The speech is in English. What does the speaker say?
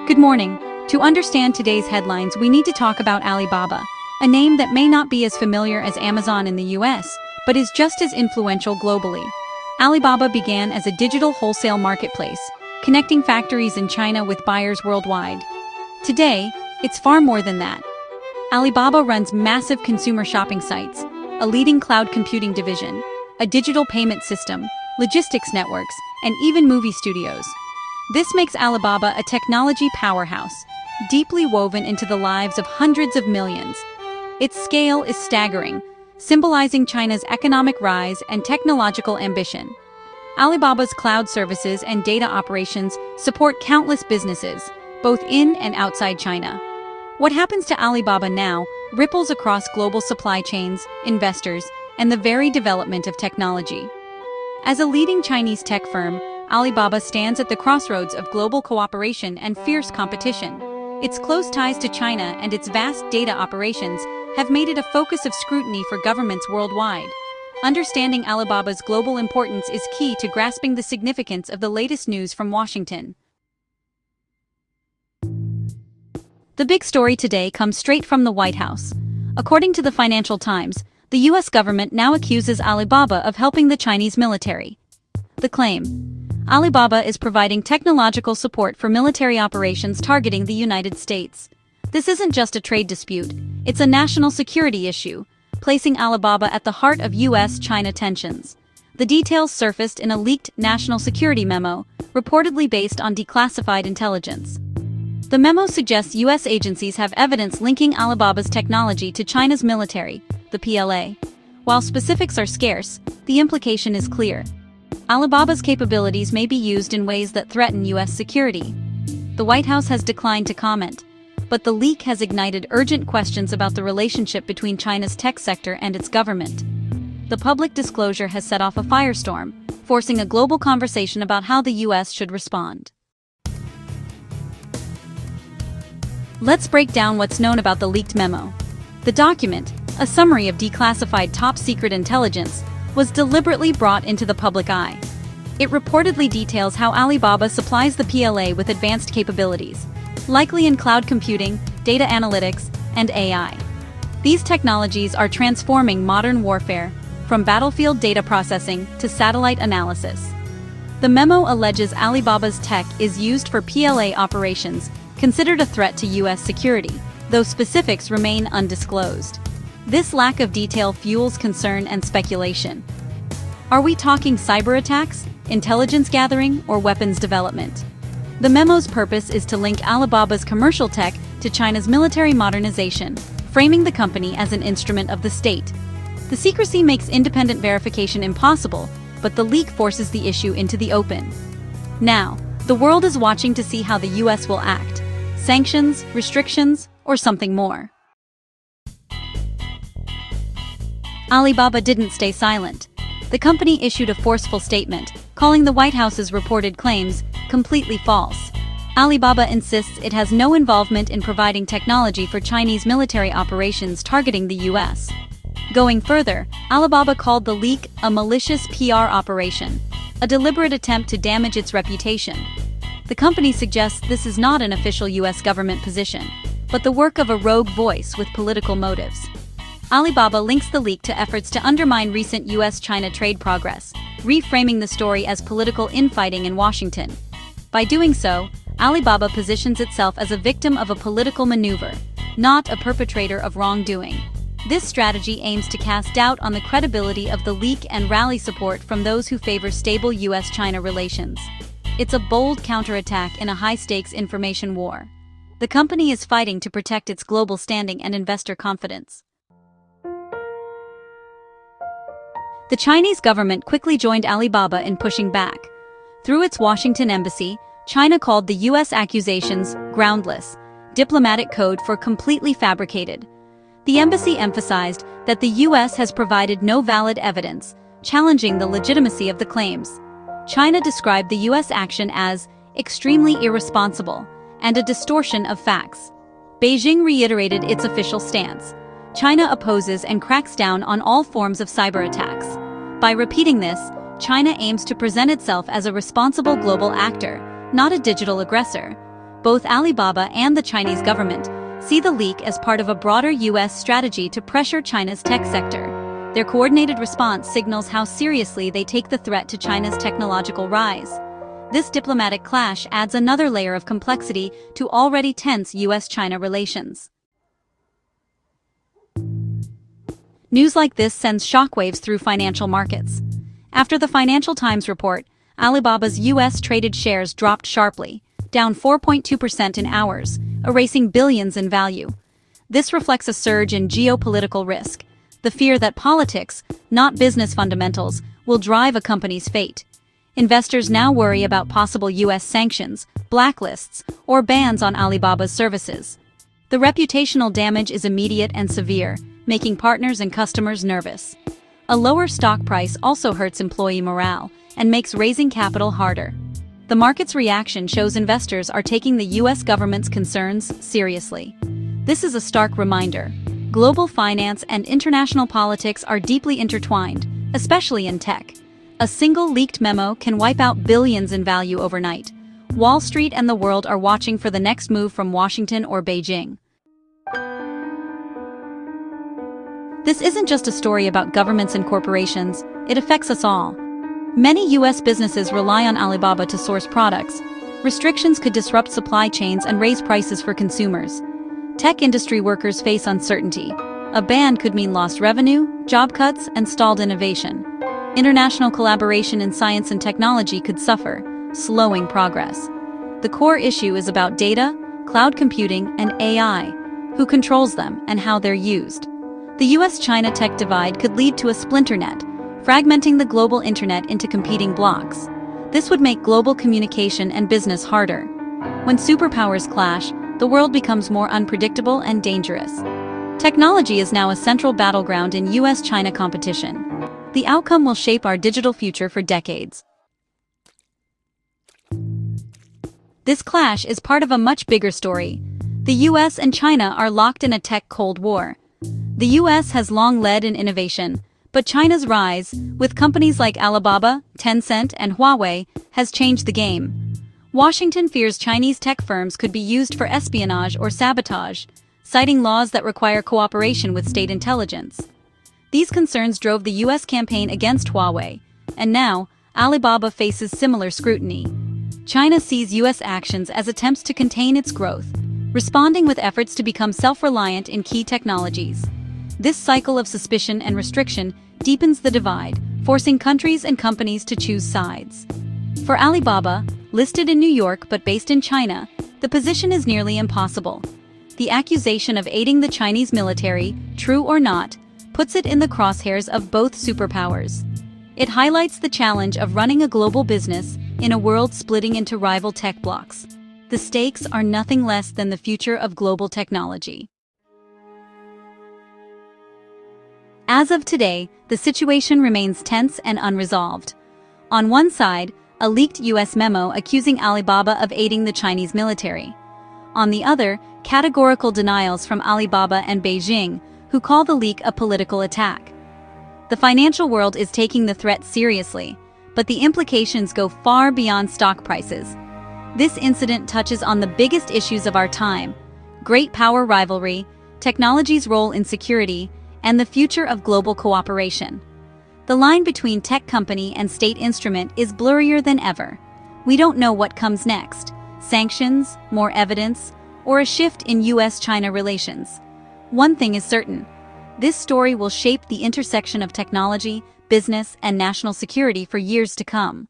Good morning. To understand today's headlines, we need to talk about Alibaba, a name that may not be as familiar as Amazon in the US, but is just as influential globally. Alibaba began as a digital wholesale marketplace, connecting factories in China with buyers worldwide. Today, it's far more than that. Alibaba runs massive consumer shopping sites, a leading cloud computing division, a digital payment system, logistics networks, and even movie studios. This makes Alibaba a technology powerhouse, deeply woven into the lives of hundreds of millions. Its scale is staggering, symbolizing China's economic rise and technological ambition. Alibaba's cloud services and data operations support countless businesses, both in and outside China. What happens to Alibaba now ripples across global supply chains, investors, and the very development of technology. As a leading Chinese tech firm, Alibaba stands at the crossroads of global cooperation and fierce competition. Its close ties to China and its vast data operations have made it a focus of scrutiny for governments worldwide. Understanding Alibaba's global importance is key to grasping the significance of the latest news from Washington. The big story today comes straight from the White House. According to the Financial Times, the U.S. government now accuses Alibaba of helping the Chinese military. The claim: Alibaba is providing technological support for military operations targeting the United States. This isn't just a trade dispute, it's a national security issue, placing Alibaba at the heart of U.S.-China tensions. The details surfaced in a leaked national security memo, reportedly based on declassified intelligence. The memo suggests U.S. agencies have evidence linking Alibaba's technology to China's military, the PLA. While specifics are scarce, the implication is clear. Alibaba's capabilities may be used in ways that threaten U.S. security. The White House has declined to comment, but the leak has ignited urgent questions about the relationship between China's tech sector and its government. The public disclosure has set off a firestorm, forcing a global conversation about how the U.S. should respond. Let's break down what's known about the leaked memo. The document, a summary of declassified top-secret intelligence, was deliberately brought into the public eye. It reportedly details how Alibaba supplies the PLA with advanced capabilities, likely in cloud computing, data analytics, and AI. These technologies are transforming modern warfare, from battlefield data processing to satellite analysis. The memo alleges Alibaba's tech is used for PLA operations considered a threat to U.S. security, though specifics remain undisclosed. This lack of detail fuels concern and speculation. Are we talking cyber attacks, intelligence gathering, or weapons development? The memo's purpose is to link Alibaba's commercial tech to China's military modernization, framing the company as an instrument of the state. The secrecy makes independent verification impossible, but the leak forces the issue into the open. Now, the world is watching to see how the U.S. will act. Sanctions, restrictions, or something more. Alibaba didn't stay silent. The company issued a forceful statement, calling the White House's reported claims completely false. Alibaba insists it has no involvement in providing technology for Chinese military operations targeting the U.S. Going further, Alibaba called the leak a malicious PR operation, a deliberate attempt to damage its reputation. The company suggests this is not an official U.S. government position, but the work of a rogue voice with political motives. Alibaba links the leak to efforts to undermine recent U.S.-China trade progress, reframing the story as political infighting in Washington. By doing so, Alibaba positions itself as a victim of a political maneuver, not a perpetrator of wrongdoing. This strategy aims to cast doubt on the credibility of the leak and rally support from those who favor stable U.S.-China relations. It's a bold counterattack in a high-stakes information war. The company is fighting to protect its global standing and investor confidence. The Chinese government quickly joined Alibaba in pushing back. Through its Washington embassy, China called the U.S. accusations groundless, diplomatic code for completely fabricated. The embassy emphasized that the U.S. has provided no valid evidence, challenging the legitimacy of the claims. China described the U.S. action as extremely irresponsible and a distortion of facts. Beijing reiterated its official stance. China opposes and cracks down on all forms of cyber attacks. By repeating this, China aims to present itself as a responsible global actor, not a digital aggressor. Both Alibaba and the Chinese government see the leak as part of a broader U.S. strategy to pressure China's tech sector. Their coordinated response signals how seriously they take the threat to China's technological rise. This diplomatic clash adds another layer of complexity to already tense U.S.-China relations. News like this sends shockwaves through financial markets. After the Financial Times report, Alibaba's U.S.-traded shares dropped sharply, down 4.2% in hours, erasing billions in value. This reflects a surge in geopolitical risk, the fear that politics, not business fundamentals, will drive a company's fate. Investors now worry about possible U.S. sanctions, blacklists, or bans on Alibaba's services. The reputational damage is immediate and severe, making partners and customers nervous. A lower stock price also hurts employee morale and makes raising capital harder. The market's reaction shows investors are taking the U.S. government's concerns seriously. This is a stark reminder. Global finance and international politics are deeply intertwined, especially in tech. A single leaked memo can wipe out billions in value overnight. Wall Street and the world are watching for the next move from Washington or Beijing. This isn't just a story about governments and corporations, it affects us all. Many U.S. businesses rely on Alibaba to source products. Restrictions could disrupt supply chains and raise prices for consumers. Tech industry workers face uncertainty. A ban could mean lost revenue, job cuts, and stalled innovation. International collaboration in science and technology could suffer, slowing progress. The core issue is about data, cloud computing, and AI, who controls them and how they're used. The US-China tech divide could lead to a splinter net, fragmenting the global internet into competing blocks. This would make global communication and business harder. When superpowers clash, the world becomes more unpredictable and dangerous. Technology is now a central battleground in US-China competition. The outcome will shape our digital future for decades. This clash is part of a much bigger story. The US and China are locked in a tech Cold War. The US has long led in innovation, but China's rise, with companies like Alibaba, Tencent, and Huawei, has changed the game. Washington fears Chinese tech firms could be used for espionage or sabotage, citing laws that require cooperation with state intelligence. These concerns drove the U.S. campaign against Huawei, and now, Alibaba faces similar scrutiny. China sees U.S. actions as attempts to contain its growth, responding with efforts to become self-reliant in key technologies. This cycle of suspicion and restriction deepens the divide, forcing countries and companies to choose sides. For Alibaba, listed in New York but based in China, the position is nearly impossible. The accusation of aiding the Chinese military, true or not, puts it in the crosshairs of both superpowers. It highlights the challenge of running a global business in a world splitting into rival tech blocs. The stakes are nothing less than the future of global technology. As of today, the situation remains tense and unresolved. On one side, a leaked U.S. memo accusing Alibaba of aiding the Chinese military. On the other, categorical denials from Alibaba and Beijing, who call the leak a political attack. The financial world is taking the threat seriously, but the implications go far beyond stock prices. This incident touches on the biggest issues of our time: great power rivalry, technology's role in security, and the future of global cooperation. The line between tech company and state instrument is blurrier than ever. We don't know what comes next: sanctions, more evidence, or a shift in US-China relations. One thing is certain: this story will shape the intersection of technology, business, and national security for years to come.